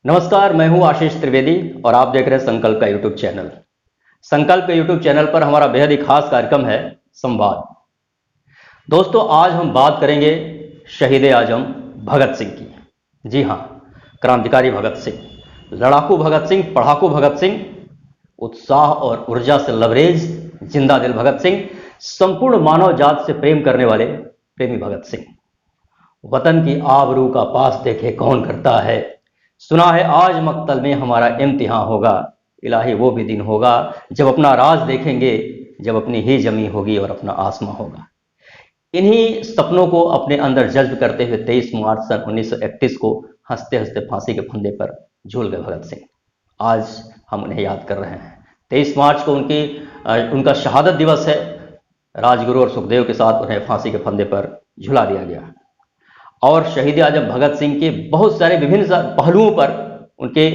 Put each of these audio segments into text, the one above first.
नमस्कार, मैं हूं आशीष त्रिवेदी और आप देख रहे हैं संकल्प का यूट्यूब चैनल। संकल्प के यूट्यूब चैनल पर हमारा बेहद ही खास कार्यक्रम है संवाद। दोस्तों, आज हम बात करेंगे शहीद आजम भगत सिंह की। जी हाँ, क्रांतिकारी भगत सिंह, लड़ाकू भगत सिंह, पढ़ाकू भगत सिंह, उत्साह और ऊर्जा से लबरेज जिंदा दिल भगत सिंह, संपूर्ण मानव जात से प्रेम करने वाले प्रेमी भगत सिंह। वतन की आबरू का पास देखे कौन करता है, सुना है आज मक्तल में हमारा इम्तिहान होगा। इलाही वो भी दिन होगा जब अपना राज देखेंगे, जब अपनी ही जमी होगी और अपना आसमां होगा। इन्हीं सपनों को अपने अंदर जज्ब करते हुए 23 मार्च सन 1931 को हंसते हंसते फांसी के फंदे पर झूल गए भगत सिंह। आज हम उन्हें याद कर रहे हैं। 23 मार्च को उनका शहादत दिवस है। राजगुरु और सुखदेव के साथ उन्हें फांसी के फंदे पर झुला दिया गया। और शहीद आजम भगत सिंह के बहुत सारे विभिन्न पहलुओं पर, उनके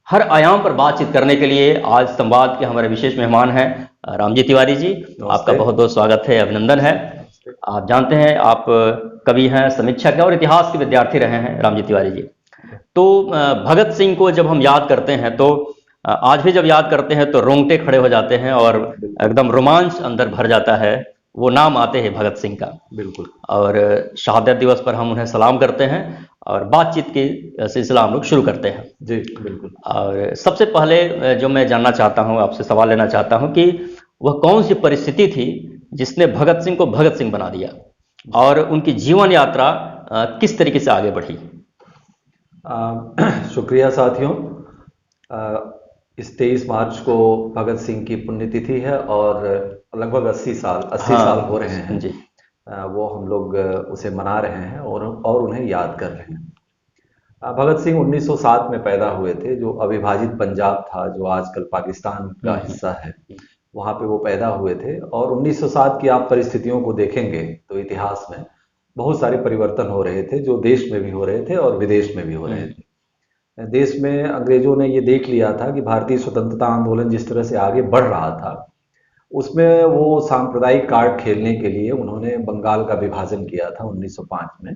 हर आयाम पर बातचीत करने के लिए आज संवाद के हमारे विशेष मेहमान हैं रामजी तिवारी जी। आपका बहुत बहुत स्वागत है, अभिनंदन है। आप जानते हैं, आप कवि हैं, समीक्षक हैं और इतिहास के विद्यार्थी रहे हैं रामजी तिवारी जी। तो भगत सिंह को जब हम याद करते हैं तो आज भी जब याद करते हैं तो रोंगटे खड़े हो जाते हैं और एकदम रोमांच अंदर भर जाता है। वो नाम आते हैं भगत सिंह का। बिल्कुल। और शहादत दिवस पर हम उन्हें सलाम करते हैं और बातचीत की सिलसिला हम लोग शुरू करते हैं। जी बिल्कुल। और सबसे पहले जो मैं जानना चाहता हूं, आपसे सवाल लेना चाहता हूं कि वह कौन सी परिस्थिति थी जिसने भगत सिंह को भगत सिंह बना दिया और उनकी जीवन यात्रा किस तरीके से आगे बढ़ी? शुक्रिया साथियों। इस 23 मार्च को भगत सिंह की पुण्यतिथि है और लगभग 80 साल हो रहे हैं जी। वो हम लोग उसे मना रहे हैं और उन्हें याद कर रहे हैं। भगत सिंह 1907 में पैदा हुए थे, जो अविभाजित पंजाब था, जो आजकल पाकिस्तान का हिस्सा है, वहाँ पे वो पैदा हुए थे। और 1907 की आप परिस्थितियों को देखेंगे तो इतिहास में बहुत सारे परिवर्तन हो रहे थे, जो देश में भी हो रहे थे और विदेश में भी हो रहे थे। देश में अंग्रेजों ने ये देख लिया था कि भारतीय स्वतंत्रता आंदोलन जिस तरह से आगे बढ़ रहा था, उसमें वो सांप्रदायिक कार्ड खेलने के लिए उन्होंने बंगाल का विभाजन किया था 1905 में।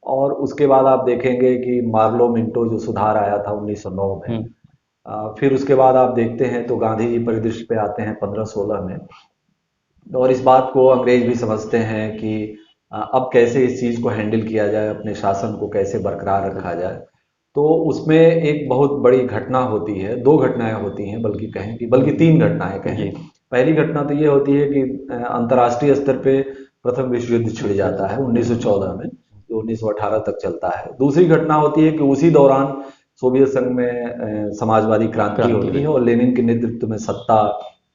और उसके बाद आप देखेंगे कि मार्लो मिंटो जो सुधार आया था 1909 में। फिर उसके बाद आप देखते हैं तो गांधी जी परिदृश्य पे आते हैं 1516 में। और इस बात को अंग्रेज भी समझते हैं कि अब कैसे इस चीज़ को हैंडल किया जाए, अपने शासन को कैसे बरकरार रखा जाए। तो उसमें एक बहुत बड़ी घटना होती है, दो घटनाएं होती हैं, बल्कि तीन घटनाएं कहें। पहली घटना तो ये होती है कि अंतर्राष्ट्रीय स्तर पे प्रथम विश्व युद्ध छिड़ जाता है 1914 में, जो 1918 तक चलता है। दूसरी घटना होती है कि उसी दौरान सोवियत संघ में समाजवादी क्रांति होती है और लेनिन के नेतृत्व में सत्ता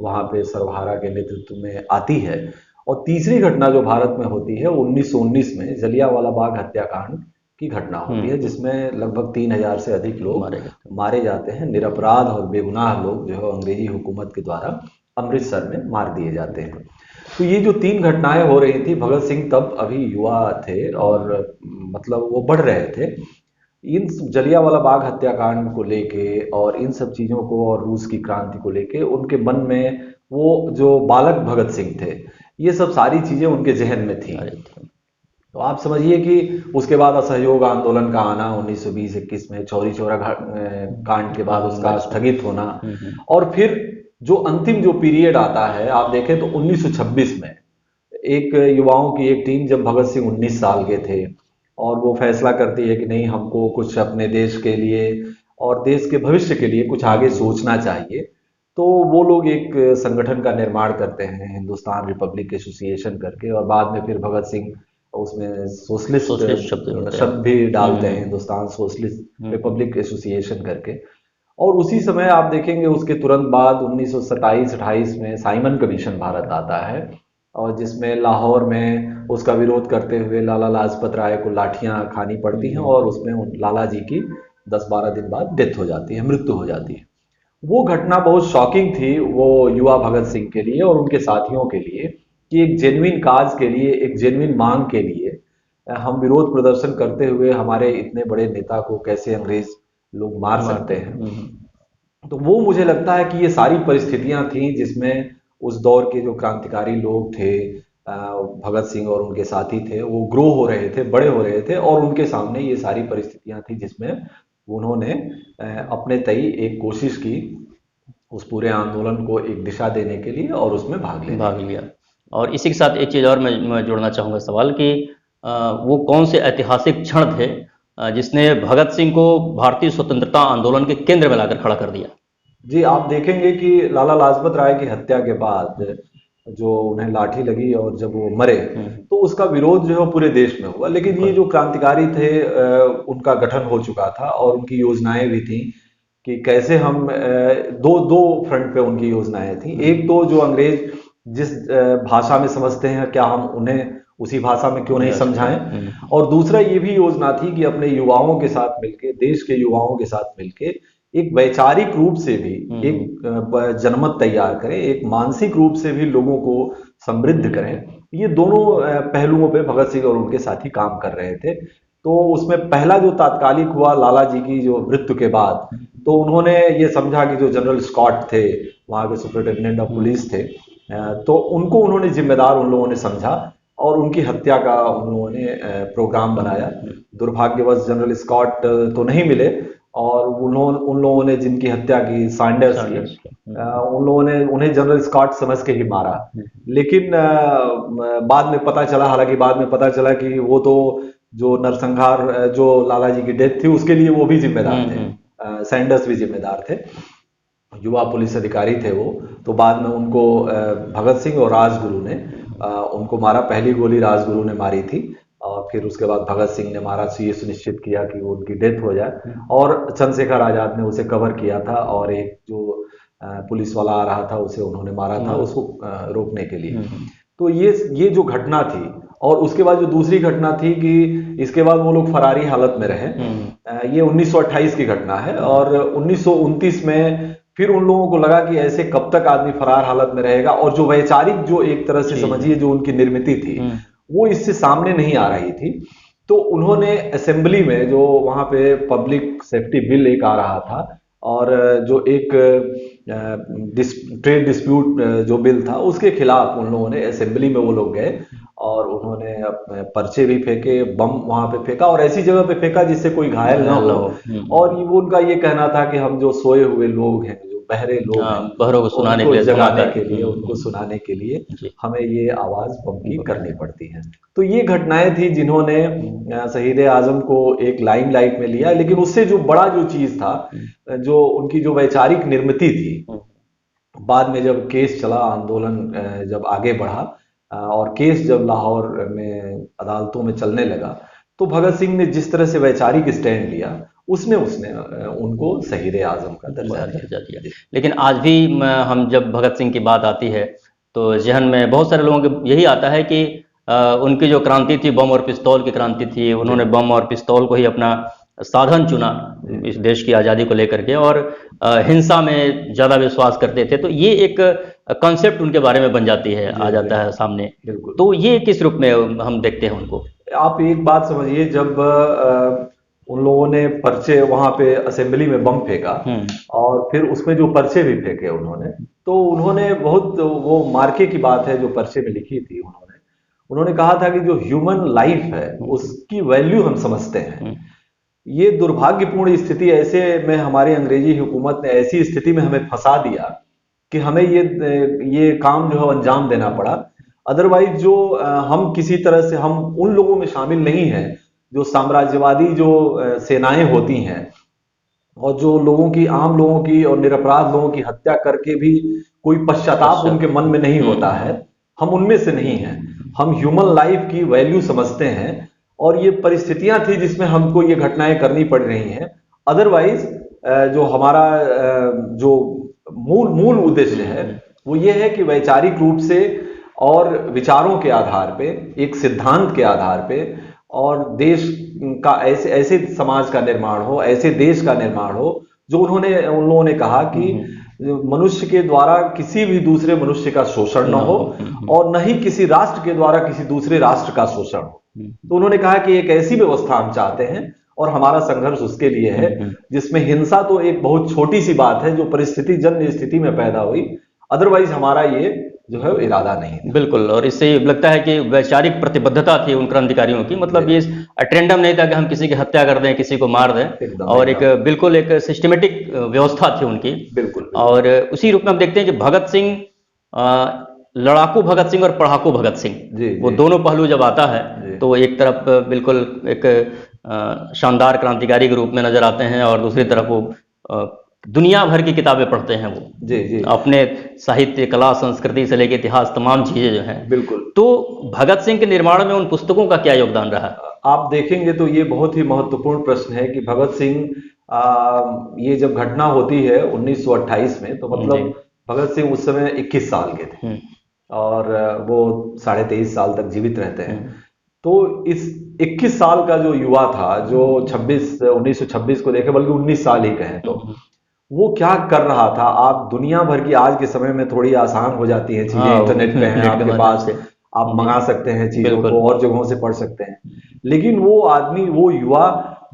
वहां पे सर्वहारा के नेतृत्व में आती है। और तीसरी घटना जो भारत में होती है 1919 में जलियांवाला बाग हत्याकांड की घटना होती है, जिसमें लगभग 3000 से अधिक लोग मारे जाते हैं। निरपराध और बेगुनाह लोग जो है अंग्रेजी हुकूमत के द्वारा अमृतसर में मार दिए जाते हैं। तो ये जो तीन घटनाएं हो रही थी, भगत सिंह तब अभी युवा थे और मतलब वो बढ़ रहे थे। इन जलियांवाला बाग हत्याकांड को लेके और इन सब चीजों को और रूस की क्रांति को लेके उनके मन में, वो जो बालक भगत सिंह थे, ये सब सारी चीजें उनके जहन में थी। तो आप समझिए कि उसके बाद असहयोग आंदोलन का आना 1920-21 में, चौरी चौरा कांड के बाद उसका स्थगित होना, और फिर जो अंतिम जो पीरियड आता है आप देखें तो 1926 में एक युवाओं की एक टीम, जब भगत सिंह 19 साल के थे और वो फैसला करती है कि नहीं, हमको कुछ अपने देश के लिए और देश के भविष्य के लिए कुछ आगे सोचना चाहिए। तो वो लोग एक संगठन का निर्माण करते हैं, हिंदुस्तान रिपब्लिक एसोसिएशन करके, और बाद में फिर भगत सिंह उसमें सोशलिस्ट शब्द भी डालते हैं, हिंदुस्तान सोशलिस्ट रिपब्लिक एसोसिएशन करके। और उसी समय आप देखेंगे उसके तुरंत बाद 1927-28 में साइमन कमीशन भारत आता है, और जिसमें लाहौर में उसका विरोध करते हुए लाला लाजपत राय को लाठियां खानी पड़ती हैं और उसमें लाला जी की 10-12 दिन बाद डेथ हो जाती है, मृत्यु हो जाती है। वो घटना बहुत शॉकिंग थी वो युवा भगत सिंह के लिए और उनके साथियों के लिए, कि एक जेन्युइन काज के लिए, एक जेन्युइन मांग के लिए हम विरोध प्रदर्शन करते हुए हमारे इतने बड़े नेता को कैसे अंग्रेज लोग मार सकते हैं। तो वो मुझे लगता है कि ये सारी परिस्थितियां थी जिसमें उस दौर के जो क्रांतिकारी लोग थे, भगत सिंह और उनके साथी थे, वो ग्रो हो रहे थे, बड़े हो रहे थे, और उनके सामने ये सारी परिस्थितियां थी जिसमें उन्होंने अपने तई एक कोशिश की उस पूरे आंदोलन को एक दिशा देने के लिए और उसमें भाग लिया। और इसी के साथ एक चीज़ और मैं जोड़ना चाहूँगा सवाल कि वो कौन से ऐतिहासिक क्षण थे जिसने भगत सिंह को भारतीय स्वतंत्रता आंदोलन के केंद्र में लाकर खड़ा कर दिया? जी, आप देखेंगे कि लाला लाजपत राय की हत्या के बाद जो उन्हें लाठी लगी और जब वो मरे तो उसका विरोध जो है वो पूरे देश में हुआ, लेकिन ये जो क्रांतिकारी थे उनका गठन हो चुका था और उनकी योजनाएं भी थी कि कैसे हम दो दो फ्रंट पे उनकी योजनाएं थी। एक तो जो अंग्रेज जिस भाषा में समझते हैं क्या हम उन्हें उसी भाषा में क्यों नहीं समझाएं, और दूसरा ये भी योजना थी कि अपने युवाओं के साथ मिलके, देश के युवाओं के साथ मिलके एक वैचारिक रूप से भी एक जनमत तैयार करें, एक मानसिक रूप से भी लोगों को समृद्ध करें। ये दोनों पहलुओं पे भगत सिंह और उनके साथी काम कर रहे थे। तो उसमें पहला जो तात्कालिक हुआ लाला जी की जो मृत्यु के बाद, तो उन्होंने ये समझा कि जो जनरल स्कॉट थे वहां के सुपरिटेंडेंट ऑफ पुलिस थे, तो उनको उन्होंने जिम्मेदार उन लोगों ने समझा और उनकी हत्या का उन लोगों ने प्रोग्राम बनाया। दुर्भाग्यवश जनरल स्कॉट तो नहीं मिले और उन लोगों ने जिनकी हत्या की सैंडर्स की, उन लोगों ने उन्हें जनरल स्कॉट समझ के ही मारा। लेकिन बाद में पता चला, हालांकि बाद में पता चला कि वो तो जो नरसंहार जो लाला जी की डेथ थी उसके लिए वो भी जिम्मेदार थे, सैंडर्स भी जिम्मेदार थे, युवा पुलिस अधिकारी थे वो। तो बाद में उनको भगत सिंह और राजगुरु ने उनको मारा। पहली गोली राजगुरु ने मारी थी और फिर उसके बाद भगत सिंह ने मारा, ये सुनिश्चित किया कि वो उनकी डेथ हो जाए। और चंद्रशेखर आजाद ने उसे कवर किया था और एक जो पुलिस वाला आ रहा था उसे उन्होंने मारा था उसको रोकने के लिए। तो ये जो घटना थी, और उसके बाद जो दूसरी घटना थी कि इसके बाद वो लोग फरारी हालत में रहे। ये 1928 की घटना है और 1929 में फिर उन लोगों को लगा कि ऐसे कब तक आदमी फरार हालत में रहेगा, और जो वैचारिक जो एक तरह से समझिए जो उनकी निर्मिति थी वो इससे सामने नहीं आ रही थी। तो उन्होंने असेंबली में जो वहां पे पब्लिक सेफ्टी बिल एक आ रहा था और जो एक ट्रेड डिस्प्यूट जो बिल था उसके खिलाफ उन लोगों ने असेंबली में वो लोग गए और उन्होंने अपने पर्चे भी फेंके, बम वहां पे फेंका और ऐसी जगह पे फेंका जिससे कोई घायल ना हो। और वो उनका ये कहना था कि हम जो सोए हुए लोग हैं, जो बहरे लोग हैं, बहरों को सुनाने उनको के लिए, जगाने के लिए, उनको सुनाने के लिए हमें ये आवाज बम की करनी पड़ती है। तो ये घटनाएं थी जिन्होंने शहीद आजम को एक लाइमलाइट में लिया। लेकिन उससे जो बड़ा जो चीज था, जो उनकी जो वैचारिक निर्मिति थी, बाद में जब केस चला, आंदोलन जब आगे बढ़ा और केस जब लाहौर में अदालतों में चलने लगा, तो भगत सिंह ने जिस तरह से वैचारिक स्टैंड लिया उसने उनको शहीद आजम का दर्जा दिया। लेकिन आज भी हम जब भगत सिंह की बात आती है तो जहन में बहुत सारे लोगों के यही आता है कि उनकी जो क्रांति थी बम और पिस्तौल की क्रांति थी। उन्होंने बम और पिस्तौल को ही अपना साधन चुना इस देश की आज़ादी को लेकर के और हिंसा में ज़्यादा विश्वास करते थे। तो ये एक कॉन्सेप्ट उनके बारे में बन जाती है, आ जाता है सामने। तो ये किस रूप में हम देखते हैं उनको? आप एक बात समझिए, जब उन लोगों ने पर्चे वहां पे असेंबली में बम फेंका और फिर उसमें जो पर्चे भी फेंके उन्होंने, तो उन्होंने बहुत, वो मार्के की बात है जो पर्चे में लिखी थी, उन्होंने कहा था कि जो ह्यूमन लाइफ है उसकी वैल्यू हम समझते हैं। ये दुर्भाग्यपूर्ण स्थिति ऐसे में हमारी अंग्रेजी हुकूमत ने ऐसी स्थिति में हमें फंसा दिया कि हमें ये काम जो है अंजाम देना पड़ा। अदरवाइज जो हम किसी तरह से हम उन लोगों में शामिल नहीं हैं जो साम्राज्यवादी जो सेनाएं होती हैं और जो आम लोगों की और निरपराध लोगों की हत्या करके भी कोई पश्चाताप उनके मन में नहीं होता है। हम उनमें से नहीं हैं। हम ह्यूमन लाइफ की वैल्यू समझते हैं और ये परिस्थितियां थी जिसमें हमको ये घटनाएं करनी पड़ रही हैं। अदरवाइज जो हमारा जो मूल उद्देश्य है वो ये है कि वैचारिक रूप से और विचारों के आधार पे, एक सिद्धांत के आधार पे, और देश का ऐसे समाज का निर्माण हो, ऐसे देश का निर्माण हो जो उन लोगों ने कहा कि मनुष्य के द्वारा किसी भी दूसरे मनुष्य का शोषण न हो और न ही किसी राष्ट्र के द्वारा किसी दूसरे राष्ट्र का शोषण हो। तो उन्होंने कहा कि एक ऐसी व्यवस्था हम चाहते हैं और हमारा संघर्ष उसके लिए है जिसमें हिंसा तो एक बहुत छोटी सी बात है जो परिस्थिति जन्य स्थिति में पैदा हुई। अदरवाइज हमारा ये जो है वो इरादा नहीं था। बिल्कुल, और इससे लगता है कि वैचारिक प्रतिबद्धता थी उन क्रांतिकारियों की, मतलब ये अटेंडम नहीं था कि हम किसी की हत्या कर दें, किसी को मार दें, एकदम और एक एकदम बिल्कुल एक सिस्टमेटिक व्यवस्था थी उनकी। बिल्कुल बिल्कुल। और उसी रूप में हम देखते हैं कि भगत सिंह, लड़ाकू भगत सिंह और पढ़ाकू भगत सिंह, जी वो जी दोनों पहलू जब आता है जी तो एक तरफ बिल्कुल एक शानदार क्रांतिकारी के रूप में नजर आते हैं, और दूसरी तरफ वो अ, दुनिया भर की किताबें पढ़ते हैं वो, जी जी अपने साहित्य, कला, संस्कृति से लेकर इतिहास, तमाम चीजें जो हैं। बिल्कुल। तो भगत सिंह के निर्माण में उन पुस्तकों का क्या योगदान रहा? आप देखेंगे तो ये बहुत ही महत्वपूर्ण प्रश्न है कि भगत सिंह, ये जब घटना होती है 1928 में, तो जी। मतलब भगत सिंह उस समय 21 साल के थे, हम्म। और वो 23.5 साल तक जीवित रहते हैं। हम्म। तो इस 21 साल का जो युवा था, जो 1926 को देखे, बल्कि 19 साल ही कहें तो, हम्म। वो क्या कर रहा था। आप दुनिया भर की, आज के समय में थोड़ी आसान हो जाती है चीजें, हाँ, इंटरनेट पे हैं नेट के आपके माध्यम पास, से। आप जी। मंगा सकते हैं चीजों बिल्कुल। को, और जगहों से पढ़ सकते हैं। लेकिन वो आदमी, वो युवा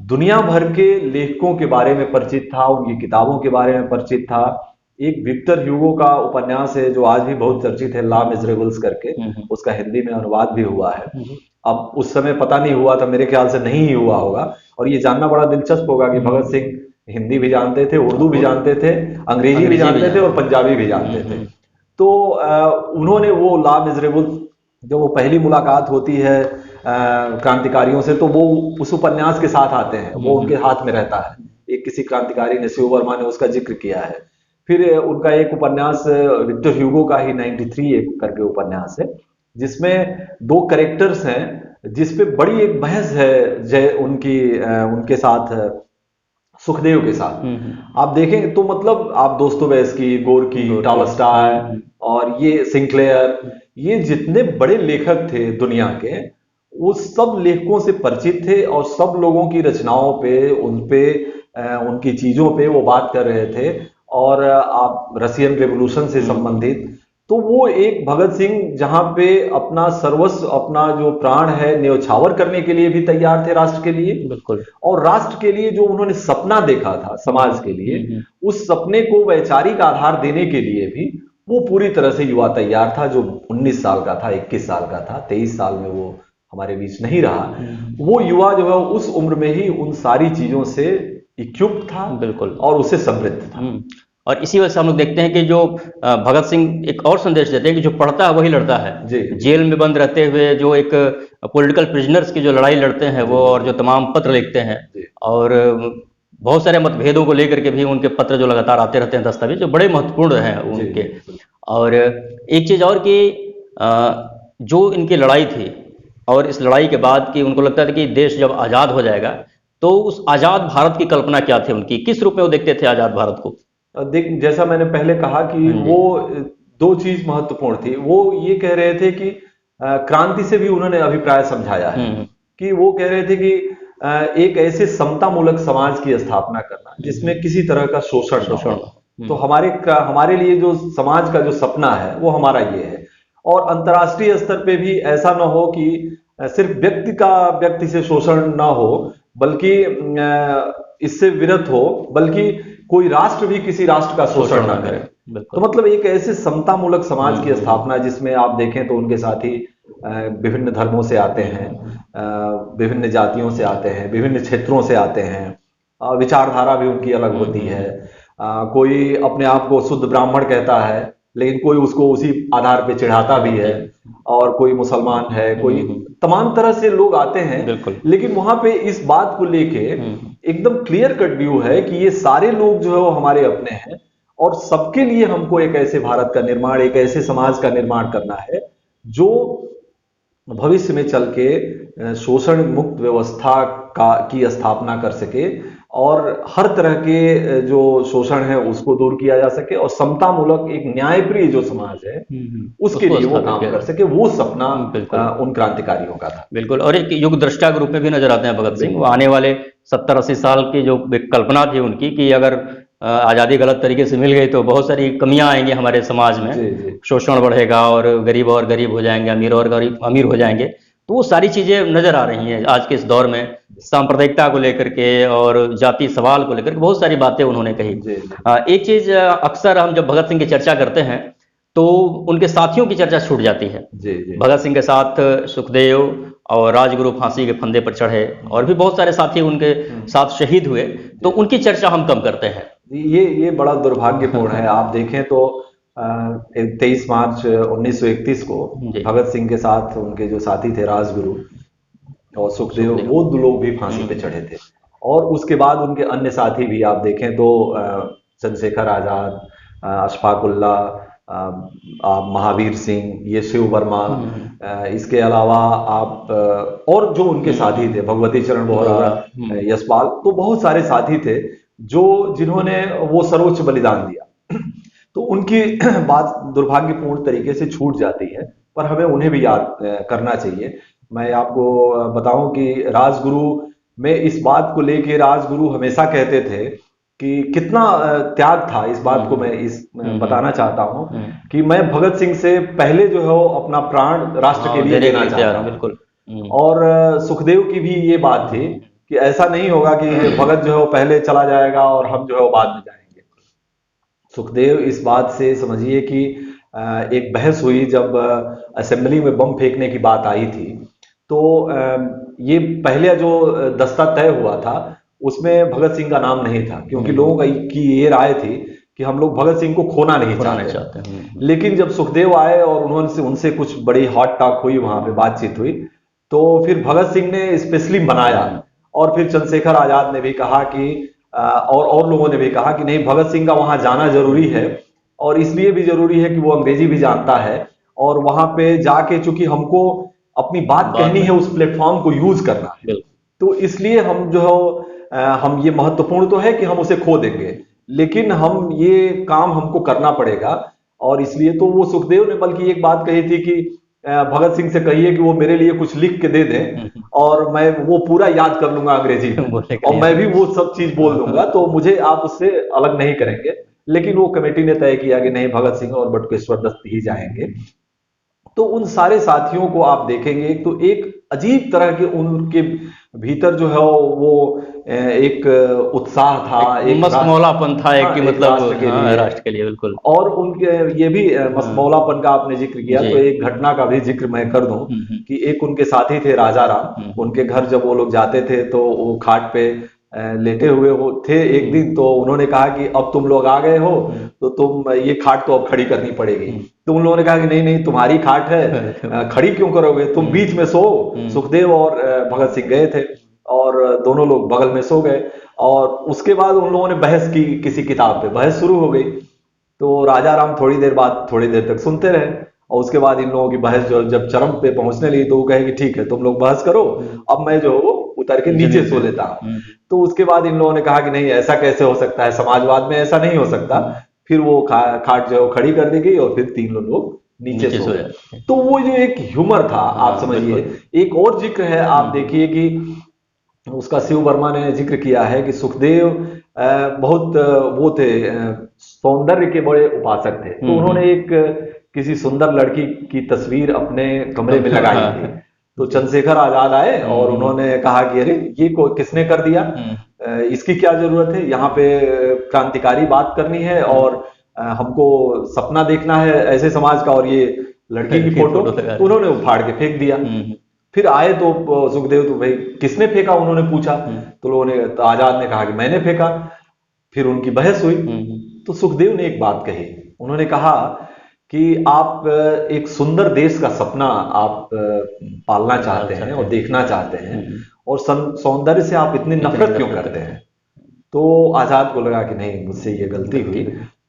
दुनिया भर के लेखकों के बारे में परिचित था, उनकी किताबों के बारे में परिचित था। एक विक्टर ह्यूगो का उपन्यास है जो आज भी बहुत चर्चित है, ला मिजरेबल्स करके, हम्म। उसका हिंदी में अनुवाद भी हुआ है। हम्म। अब उस समय पता नहीं हुआ था, मेरे ख्याल से नहीं ही हुआ होगा। और ये जानना बड़ा दिलचस्प होगा कि भगत सिंह हिंदी भी जानते थे, उर्दू भी जानते थे, अंग्रेजी भी अंग्रेजी भी जानते थे, और जानते पंजाबी भी हैं। जानते थे। तो उन्होंने वो ला मिजरेबल, जब वो पहली मुलाकात होती है क्रांतिकारियों से, तो वो उस उपन्यास के साथ आते हैं, वो उनके हाथ में रहता है। एक किसी क्रांतिकारी ने, शिव वर्मा ने उसका जिक्र किया है। फिर उनका एक उपन्यास विक्टर ह्यूगो का ही 93 एक करके उपन्यास है, जिसमें दो कैरेक्टर्स हैं, जिसपे बड़ी एक बहस है जय उनकी, उनके साथ, सुखदेव के साथ। आप देखें तो मतलब, आप दोस्तोयेवस्की, गोर्की, गोरकी। टॉलस्टॉय और ये सिंक्लेयर, ये जितने बड़े लेखक थे दुनिया के, वो सब लेखकों से परिचित थे, और सब लोगों की रचनाओं पे, उन पे, उनकी चीजों पे वो बात कर रहे थे। और आप रशियन रेवोल्यूशन से संबंधित, तो वो एक भगत सिंह जहां पे अपना सर्वस्व, अपना जो प्राण है, न्योछावर करने के लिए भी तैयार थे राष्ट्र के लिए, बिल्कुल। और राष्ट्र के लिए जो उन्होंने सपना देखा था समाज के लिए, उस सपने को वैचारिक आधार देने के लिए भी वो पूरी तरह से युवा तैयार था, जो 19 साल का था, 21 साल का था, 23 साल में वो हमारे बीच नहीं रहा। वो युवा जो है उस उम्र में ही उन सारी चीजों से इक्विप्ड था, बिल्कुल। और उससे समृद्ध था। और इसी वजह से हम लोग देखते हैं कि जो भगत सिंह एक और संदेश देते हैं कि जो पढ़ता है वही लड़ता है। जी जेल में बंद रहते हुए जो एक पॉलिटिकल प्रिजनर्स की जो लड़ाई लड़ते हैं वो, और जो तमाम पत्र लिखते हैं, जी और बहुत सारे मतभेदों को लेकर के भी उनके पत्र जो लगातार आते रहते हैं, दस्तावेज जो बड़े महत्वपूर्ण हैं जी उनके। बिल्कुल। और एक चीज और कि जो इनकी लड़ाई थी, और इस लड़ाई के बाद कि उनको लगता था कि देश जब आजाद हो जाएगा, तो उस आजाद भारत की कल्पना क्या थी उनकी, किस रूप में वो देखते थे आजाद भारत को? देख, जैसा मैंने पहले कहा कि हाँ जी। वो दो चीज महत्वपूर्ण थी। वो ये कह रहे थे कि क्रांति से भी उन्होंने अभिप्राय समझाया है, कि वो कह रहे थे कि एक ऐसे समतामूलक समाज की स्थापना करना जिसमें किसी तरह का शोषण न हो। तो हमारे लिए जो समाज का जो सपना है वो हमारा ये है। और अंतर्राष्ट्रीय स्तर पे भी ऐसा न हो कि सिर्फ व्यक्ति से शोषण ना हो, बल्कि इससे विरत हो, बल्कि कोई राष्ट्र भी किसी राष्ट्र का शोषण ना करे। तो मतलब एक ऐसे समतामूलक समाज की स्थापना, जिसमें आप देखें तो उनके साथी विभिन्न धर्मों से आते हैं, विभिन्न जातियों से आते हैं, विभिन्न क्षेत्रों से आते हैं, विचारधारा भी उनकी अलग होती है। कोई अपने आप को शुद्ध ब्राह्मण कहता है, लेकिन कोई उसको उसी आधार पे चिढ़ाता भी है, और कोई मुसलमान है, कोई तमाम तरह से लोग आते हैं। लेकिन वहां पे इस बात को लेके एकदम क्लियर कट व्यू है कि ये सारे लोग जो है वो हमारे अपने हैं, और सबके लिए हमको एक ऐसे भारत का निर्माण, एक ऐसे समाज का निर्माण करना है जो भविष्य में चल के शोषण मुक्त व्यवस्था की स्थापना कर सके, और हर तरह के जो शोषण है उसको दूर किया जा सके, और समतामूलक एक न्यायप्रिय जो समाज है उसके लिए वो काम कर सके। वो सपना उन क्रांतिकारियों का था। बिल्कुल। और एक युग दृष्टा के रूप में भी नजर आते हैं भगत सिंह। वो आने वाले 70-80 साल की जो कल्पना थी उनकी, कि अगर आज़ादी गलत तरीके से मिल गई तो बहुत सारी कमियां आएंगी हमारे समाज में, शोषण बढ़ेगा, और गरीब हो जाएंगे, अमीर और गरीब अमीर हो जाएंगे। तो वो सारी चीजें नजर आ रही हैं आज के इस दौर में, सांप्रदायिकता को लेकर के और जाति सवाल को लेकर के बहुत सारी बातें उन्होंने कही। एक चीज अक्सर हम जब भगत सिंह की चर्चा करते हैं तो उनके साथियों की चर्चा छूट जाती है। जी जी। भगत सिंह के साथ सुखदेव और राजगुरु फांसी के फंदे पर चढ़े, और भी बहुत सारे साथी उनके साथ शहीद हुए, तो उनकी चर्चा हम कम करते हैं। ये बड़ा दुर्भाग्यपूर्ण है। आप देखें तो 23 मार्च 1931 को जी। भगत सिंह के साथ उनके जो साथी थे राजगुरु और सुखदेव, सुखदेव। वो दो लोग भी फांसी पे चढ़े थे। और उसके बाद उनके अन्य साथी भी आप देखें तो चंद्रशेखर आजाद, अशफाक उल्लाह, महावीर सिंह, ये शिव वर्मा, इसके अलावा आप और जो उनके साथी थे, भगवती चरण बोहरा, यशपाल, तो बहुत सारे साथी थे जो जिन्होंने वो सर्वोच्च बलिदान दिया। तो उनकी बात दुर्भाग्यपूर्ण तरीके से छूट जाती है, पर हमें उन्हें भी याद करना चाहिए। मैं आपको बताऊं कि राजगुरु में इस बात को लेके राजगुरु हमेशा कहते थे कि कितना त्याग था। इस बात को मैं बताना चाहता हूं कि मैं भगत सिंह से पहले जो है वो अपना प्राण राष्ट्र के लिए देना चाहता हूं। बिल्कुल। और सुखदेव की भी ये बात थी कि ऐसा नहीं होगा कि भगत जो है वो पहले चला जाएगा और हम जो है वो बाद में जाएंगे। सुखदेव इस बात से समझिए कि एक बहस हुई जब असेंबली में बम फेंकने की बात आई थी, तो ये पहले जो दस्ता तय हुआ था उसमें भगत सिंह का नाम नहीं था, क्योंकि लोगों की ये राय थी कि हम लोग भगत सिंह को खोना नहीं चाहते। लेकिन जब सुखदेव आए और उन्होंने उनसे कुछ बड़ी हॉट टॉक हुई, वहां पे बातचीत हुई, तो फिर भगत सिंह ने स्पेशली बनाया। और फिर चंद्रशेखर आजाद ने भी कहा कि और लोगों ने भी कहा कि नहीं, भगत सिंह का वहां जाना जरूरी है, और इसलिए भी जरूरी है कि वो अंग्रेजी भी जानता है, और वहां पे जाके चूंकि हमको अपनी बात कहनी है, उस प्लेटफॉर्म को यूज करना है, तो इसलिए हम जो है हम ये महत्वपूर्ण तो है कि हम उसे खो देंगे, लेकिन हम ये काम हमको करना पड़ेगा। और इसलिए तो वो सुखदेव ने बल्कि एक बात कही थी कि भगत सिंह से कहिए कि वो मेरे लिए कुछ लिख के दे दें और मैं वो पूरा याद कर लूंगा अंग्रेजी में, और मैं भी वो सब चीज बोल दूंगा, तो मुझे आप उससे अलग नहीं करेंगे। लेकिन वो कमेटी ने तय किया कि नहीं, भगत सिंह और बटुकेश्वर दत्त ही जाएंगे। तो उन सारे साथियों को आप देखेंगे तो एक अजीब तरह के उनके भीतर जो है वो एक उत्साह था, एक मस्तमौलापन था, एक कि मतलब राष्ट्र के लिए बिल्कुल। और उनके ये भी मस्तमौलापन का आपने जिक्र किया, तो एक घटना का भी जिक्र मैं कर दूं कि एक उनके साथी थे राजा राम, उनके घर जब वो लोग जाते थे तो वो खाट पे लेटे हुए वो थे एक दिन, तो उन्होंने कहा कि अब तुम लोग आ गए हो तो तुम ये खाट तो अब खड़ी करनी पड़ेगी। तो उन लोगों ने कहा कि नहीं नहीं, तुम्हारी खाट है, खड़ी क्यों करोगे, तुम बीच में सो। सुखदेव और भगत सिंह गए थे और दोनों लोग बगल में सो गए, और उसके बाद उन लोगों ने बहस की, किसी किताब पे बहस शुरू हो गई। तो राजा राम थोड़ी देर तक सुनते रहे, और उसके बाद इन लोगों की बहस जब चरम पे पहुंचने लगी तो वो कहे कि ठीक है, तुम लोग बहस करो, अब मैं जो वो उतर के नीचे सो लेता हूं। तो उसके बाद इन लोगों ने कहा कि नहीं, ऐसा कैसे हो सकता है, समाजवाद में ऐसा नहीं हो सकता। फिर वो खाट जो खड़ी कर दी गई और फिर तीनों लोग नीचे सो गए। तो वो जो एक ह्यूमर था, आप समझिए। एक और जिक्र है, आप देखिए कि उसका शिव वर्मा ने जिक्र किया है कि सुखदेव बहुत वो थे, सौंदर्य के बड़े उपासक थे। तो उन्होंने एक किसी सुंदर लड़की की तस्वीर अपने कमरे में लगाई थी। तो चंद्रशेखर आजाद आए और उन्होंने कहा कि अरे ये किसने कर दिया, इसकी क्या जरूरत है, यहाँ पे क्रांतिकारी बात करनी है और हमको सपना देखना है ऐसे समाज का, और ये लड़की की फोटो। तो उन्होंने उफाड़ के फेंक दिया। फिर आए तो सुखदेव, तो भाई किसने फेंका, उन्होंने पूछा। तो लोगों ने, तो आजाद ने कहा कि मैंने फेंका। फिर उनकी बहस हुई। तो सुखदेव ने एक बात कही, उन्होंने कहा कि आप एक सुंदर देश का सपना आप पालना चाहते हैं और देखना चाहते हैं, और सौंदर्य से आप इतनी नफरत क्यों करते हैं। तो आजाद को लगा कि नहीं, मुझसे ये गलती हुई।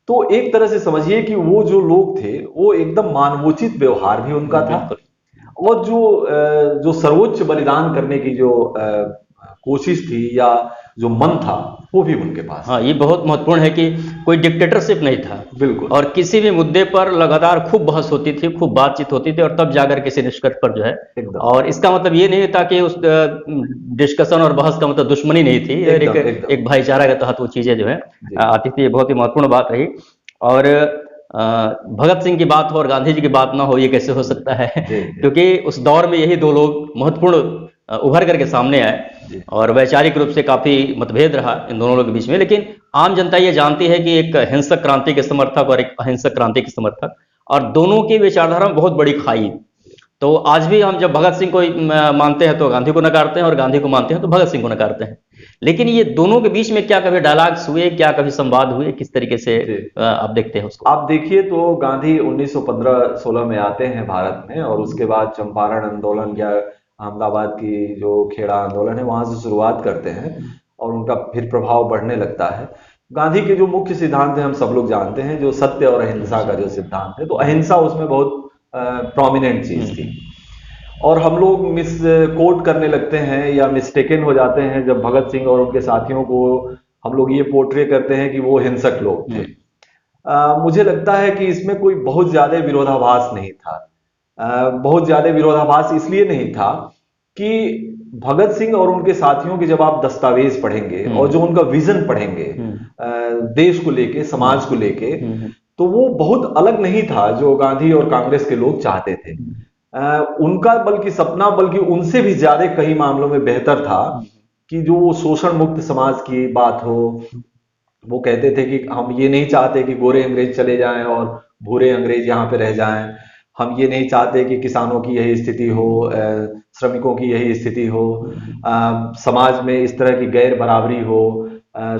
तो एक तरह से समझिए कि वो जो लोग थे वो एकदम मानवोचित व्यवहार भी उनका था, और जो सर्वोच्च बलिदान करने की जो कोशिश थी या जो मन था वो भी उनके पास। हाँ, ये बहुत महत्वपूर्ण है कि कोई डिक्टेटरशिप नहीं था। बिल्कुल। और किसी भी मुद्दे पर लगातार खूब बहस होती थी, खूब बातचीत होती थी, और तब जाकर किसी निष्कर्ष पर जो है। और इसका मतलब ये नहीं था कि उस डिस्कशन और बहस का मतलब दुश्मनी नहीं थी, एक भाईचारा के तहत वो चीजें जो है आती थी। ये बहुत ही महत्वपूर्ण बात रही। और भगत सिंह की बात हो और गांधी जी की बात ना हो, ये कैसे हो सकता है? क्योंकि उस दौर में यही दो लोग महत्वपूर्ण उभर करके सामने आए, और वैचारिक रूप से काफी मतभेद रहा इन दोनों लोगों के बीच में। लेकिन आम जनता ये जानती है कि एक हिंसक क्रांति के समर्थक और एक अहिंसक क्रांति के समर्थक और दोनों की विचारधारा में बहुत बड़ी खाई। तो आज भी हम जब भगत सिंह को मानते हैं तो गांधी को नकारते हैं, और गांधी को मानते हैं तो भगत सिंह को नकारते हैं। लेकिन ये दोनों के बीच में क्या कभी डायलॉग्स हुए, क्या कभी संवाद हुए, किस तरीके से जी। आप देखते हैं उसको? आप देखिए तो गांधी 1915-16 में आते हैं भारत में, और उसके बाद चंपारण आंदोलन या अहमदाबाद की जो खेड़ा आंदोलन है वहां से शुरुआत करते हैं, और उनका फिर प्रभाव बढ़ने लगता है। गांधी के जो मुख्य सिद्धांत हैं हम सब लोग जानते हैं, जो सत्य और अहिंसा का जो सिद्धांत है, तो अहिंसा उसमें बहुत प्रोमिनेंट चीज थी। और हम लोग मिस कोट करने लगते हैं या मिस्टेकन हो जाते हैं जब भगत सिंह और उनके साथियों को हम लोग ये पोर्ट्रे करते हैं कि वो हिंसक लोग थे। मुझे लगता है कि इसमें कोई बहुत ज्यादा विरोधाभास नहीं था। बहुत ज्यादा विरोधाभास इसलिए नहीं था कि भगत सिंह और उनके साथियों के जब आप दस्तावेज पढ़ेंगे और जो उनका विजन पढ़ेंगे देश को लेके, समाज को लेके, तो वो बहुत अलग नहीं था जो गांधी और कांग्रेस के लोग चाहते थे। उनका बल्कि सपना बल्कि उनसे भी ज्यादा कई मामलों में बेहतर था कि जो वो शोषण मुक्त समाज की बात हो। वो कहते थे कि हम ये नहीं चाहते कि गोरे अंग्रेज चले जाएं और भूरे अंग्रेज यहाँ पे रह जाएं। हम ये नहीं चाहते कि किसानों की यही स्थिति हो, श्रमिकों की यही स्थिति हो, समाज में इस तरह की गैर बराबरी हो,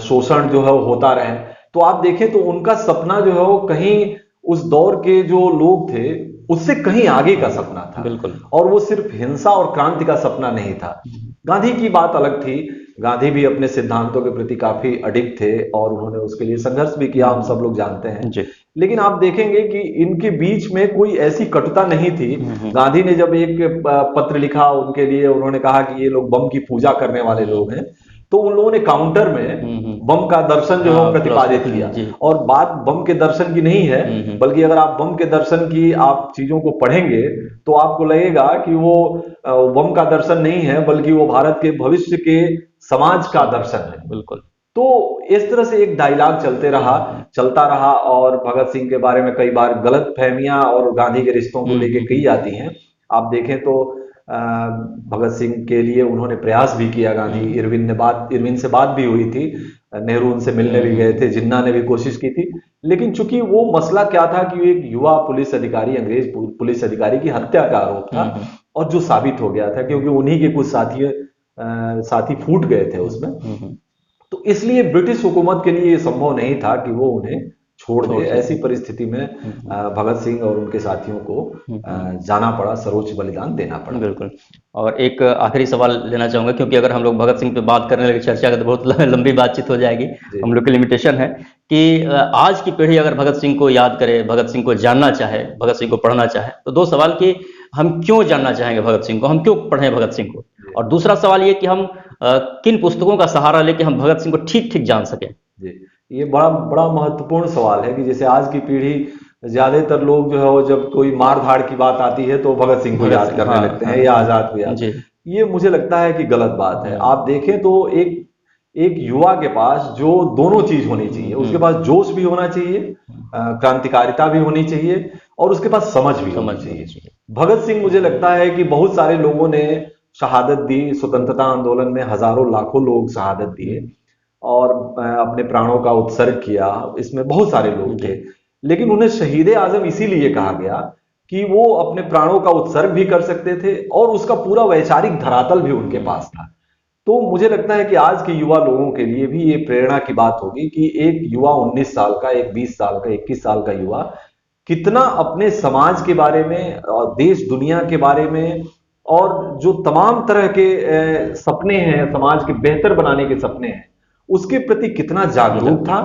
शोषण जो है वो होता रहे। तो आप देखें तो उनका सपना जो है वो कहीं उस दौर के जो लोग थे उससे कहीं आगे का सपना था। बिल्कुल। और वो सिर्फ हिंसा और क्रांति का सपना नहीं था। गांधी की बात अलग थी। गांधी भी अपने सिद्धांतों के प्रति काफी अडिग थे और उन्होंने उसके लिए संघर्ष भी किया, हम सब लोग जानते हैं जी। लेकिन आप देखेंगे कि इनके बीच में कोई ऐसी कटुता नहीं थी। गांधी ने जब एक पत्र लिखा उनके लिए, उन्होंने कहा कि ये लोग बम की पूजा करने वाले लोग हैं, तो उन लोगों ने काउंटर में बम का दर्शन जो है वो प्रतिपादित किया। और बात बम के दर्शन की नहीं है, बल्कि अगर आप बम के दर्शन की आप चीजों को पढ़ेंगे तो आपको लगेगा कि वो बम का दर्शन नहीं है, बल्कि वो भारत के भविष्य के समाज का दर्शन है। बिल्कुल। तो इस तरह से एक डायलॉग चलता रहा और भगत सिंह के बारे में कई बार गलत फहमियां और गांधी के रिश्तों को लेके कही जाती हैं। आप देखें तो भगत सिंह के लिए उन्होंने प्रयास भी किया। गांधी इरविन से बात भी हुई थी, नेहरू उनसे मिलने भी गए थे, जिन्ना ने भी कोशिश की थी। लेकिन चूंकि वो मसला क्या था कि एक युवा पुलिस अधिकारी, अंग्रेज पुलिस अधिकारी की हत्या का आरोप था, और जो साबित हो गया था क्योंकि उन्हीं के कुछ साथी फूट गए थे उसमें। तो इसलिए ब्रिटिश हुकूमत के लिए ये संभव नहीं था कि वो उन्हें छोड़ दे। ऐसी परिस्थिति में भगत सिंह और उनके साथियों को जाना पड़ा, सर्वोच्च बलिदान देना पड़ा। बिल्कुल। और एक आखिरी सवाल लेना चाहूंगा, क्योंकि अगर हम लोग भगत सिंह पे बात करने लगे, चर्चा का तो बहुत लंबी बातचीत हो जाएगी, हम लोग की लिमिटेशन है कि आज की पीढ़ी अगर भगत सिंह को याद करे, भगत सिंह को जानना चाहे, भगत सिंह को पढ़ना चाहे, तो दो सवाल कि हम क्यों जानना चाहेंगे भगत सिंह को, हम क्यों पढ़ें भगत सिंह को, और दूसरा सवाल ये कि हम किन पुस्तकों का सहारा लेके हम भगत सिंह को ठीक ठीक जान सकें। जी, ये बड़ा बड़ा महत्वपूर्ण सवाल है कि जैसे आज की पीढ़ी, ज्यादातर लोग जो है वो जब कोई मार धाड़ की बात आती है तो भगत सिंह को याद करने लगते हैं या आजाद को याद। ये मुझे लगता है कि गलत बात है। आप देखें तो एक युवा के पास जो दोनों चीज होनी चाहिए, उसके पास जोश भी होना चाहिए, क्रांतिकारिता भी होनी चाहिए, और उसके पास समझ भी होनी चाहिए। भगत सिंह, मुझे लगता है कि बहुत सारे लोगों ने शहादत दी, स्वतंत्रता आंदोलन में हजारों लाखों लोग शहादत दिए और अपने प्राणों का उत्सर्ग किया, इसमें बहुत सारे लोग थे। लेकिन उन्हें शहीद आजम इसीलिए कहा गया कि वो अपने प्राणों का उत्सर्ग भी कर सकते थे और उसका पूरा वैचारिक धरातल भी उनके पास था। तो मुझे लगता है कि आज के युवा लोगों के लिए भी ये प्रेरणा की बात होगी कि एक युवा 19 साल का, एक 20 साल का, 21 साल का युवा कितना अपने समाज के बारे में और देश दुनिया के बारे में और जो तमाम तरह के सपने हैं, समाज के बेहतर बनाने के सपने हैं, उसके प्रति कितना जागरूक था,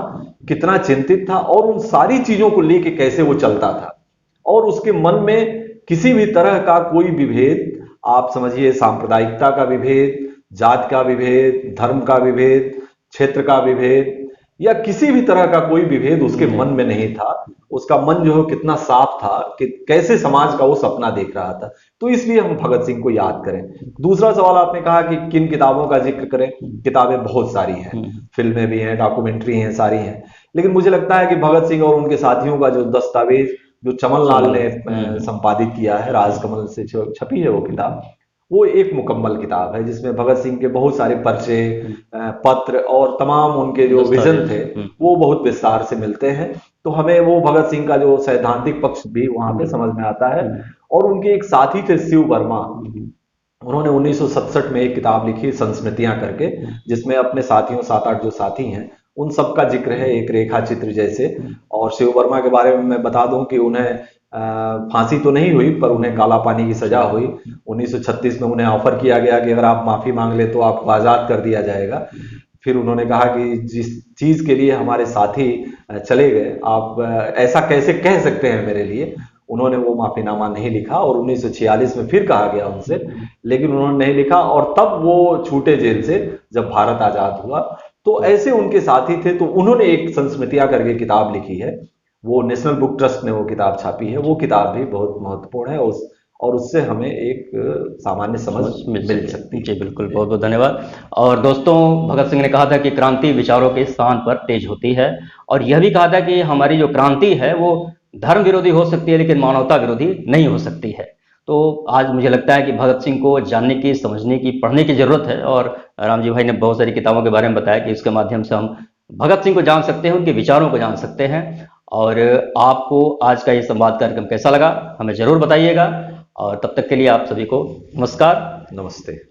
कितना चिंतित था, और उन सारी चीजों को लेके कैसे वो चलता था। और उसके मन में किसी भी तरह का कोई विभेद, आप समझिए सांप्रदायिकता का विभेद, जात का विभेद, धर्म का विभेद, क्षेत्र का विभेद, या किसी भी तरह का कोई विभेद उसके मन में नहीं था। उसका मन जो है कितना साफ था कि कैसे समाज का वो सपना देख रहा था। तो इसलिए हम भगत सिंह को याद करें। दूसरा सवाल आपने कहा कि किन किताबों का जिक्र करें। किताबें बहुत सारी हैं, फिल्में भी हैं, डॉक्यूमेंट्री हैं, सारी हैं। लेकिन मुझे लगता है कि भगत सिंह और उनके साथियों का जो दस्तावेज जो चमन लाल ने संपादित किया है, राजकमल से छपी है वो किताब, वो एक मुकम्मल किताब है जिसमें भगत सिंह के बहुत सारे पर्चे, पत्र और तमाम उनके जो विजन थे वो बहुत विस्तार से मिलते हैं। तो हमें वो भगत सिंह का जो सैद्धांतिक पक्ष भी वहां पे समझ में आता है। और उनके एक साथी थे शिव वर्मा, उन्होंने 1967 में एक किताब लिखी संस्मृतियां करके, जिसमें अपने साथियों 7-8 जो साथी हैं उन सब का जिक्र है एक रेखा चित्र जैसे। और शिव वर्मा के बारे में मैं बता दूं कि उन्हें फांसी तो नहीं हुई पर उन्हें काला पानी की सजा हुई। 1936 में उन्हें ऑफर किया गया कि अगर आप माफी मांग ले तो आपको आजाद कर दिया जाएगा। फिर उन्होंने कहा कि जिस चीज के लिए हमारे साथी चले गए, आप ऐसा कैसे कह सकते हैं मेरे लिए। उन्होंने वो माफीनामा नहीं लिखा और 1946 में फिर कहा गया उनसे, लेकिन उन्होंने नहीं लिखा और तब वो छूटे जेल से जब भारत आजाद हुआ। तो ऐसे उनके साथी थे, तो उन्होंने एक संस्मृतियां करके किताब लिखी है, वो नेशनल बुक ट्रस्ट ने वो किताब छापी है। वो किताब भी बहुत महत्वपूर्ण है और उससे हमें एक सामान्य समझ मिल सकती है। जी बिल्कुल, बहुत बहुत धन्यवाद। और दोस्तों, भगत सिंह ने कहा था कि क्रांति विचारों के स्थान पर तेज होती है, और यह भी कहा था कि हमारी जो क्रांति है वो धर्म विरोधी हो सकती है लेकिन मानवता विरोधी नहीं हो सकती है। तो आज मुझे लगता है कि भगत सिंह को जानने की, समझने की, पढ़ने की जरूरत है। और राम जी भाई ने बहुत सारी किताबों के बारे में बताया कि इसके माध्यम से हम भगत सिंह को जान सकते हैं, उनके विचारों को जान सकते हैं। और आपको आज का ये संवाद कार्यक्रम कैसा लगा हमें जरूर बताइएगा। और तब तक के लिए आप सभी को नमस्कार। नमस्ते।